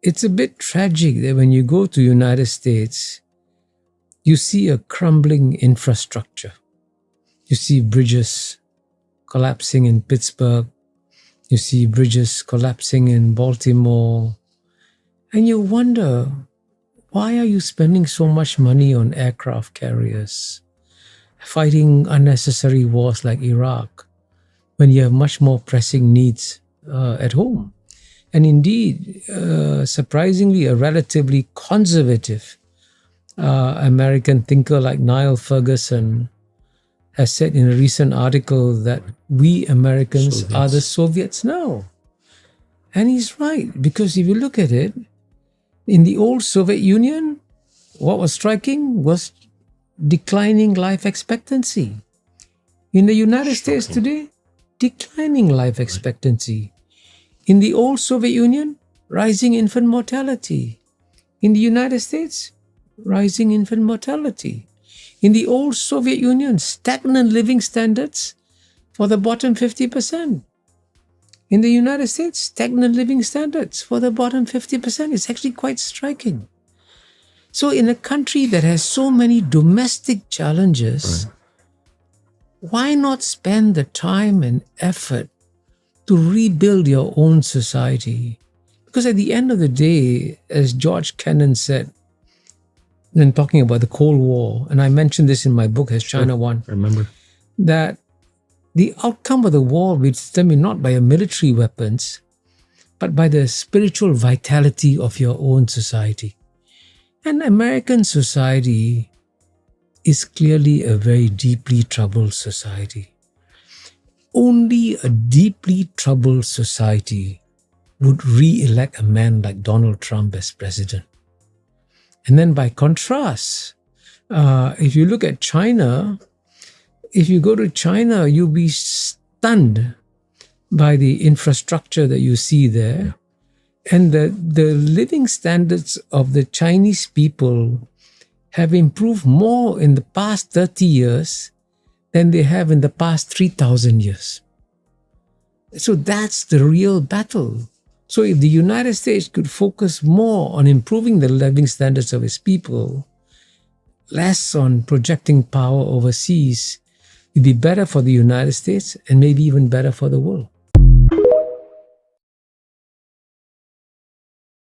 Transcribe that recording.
it's a bit tragic that when you go to United States, you see a crumbling infrastructure. You see bridges collapsing in Pittsburgh. You see bridges collapsing in Baltimore. And you wonder, why are you spending so much money on aircraft carriers, fighting unnecessary wars like Iraq, when you have much more pressing needs at home? And indeed, surprisingly, a relatively conservative American thinker like Niall Ferguson has said in a recent article that we Americans are the Soviets now. And he's right, because if you look at it, in the old Soviet Union, what was striking was declining life expectancy. In the United States today, declining life expectancy. In the old Soviet Union, rising infant mortality. In the United States, rising infant mortality. In the old Soviet Union, stagnant living standards for the bottom 50%. In the United States, stagnant living standards for the bottom 50%. It's actually quite striking. So in a country that has so many domestic challenges, why not spend the time and effort to rebuild your own society? Because at the end of the day, as George Kennan said, when talking about the Cold War, and I mentioned this in my book, Has China Won? I remember. That the outcome of the war will be determined not by your military weapons, but by the spiritual vitality of your own society. And American society is clearly a very deeply troubled society. Only a deeply troubled society would re-elect a man like Donald Trump as president. And then by contrast, if you look at China, if you go to China, you'll be stunned by the infrastructure that you see there. And the living standards of the Chinese people have improved more in the past 30 years than they have in the past 3,000 years. So that's the real battle. So if the United States could focus more on improving the living standards of its people, less on projecting power overseas, it'd be better for the United States and maybe even better for the world.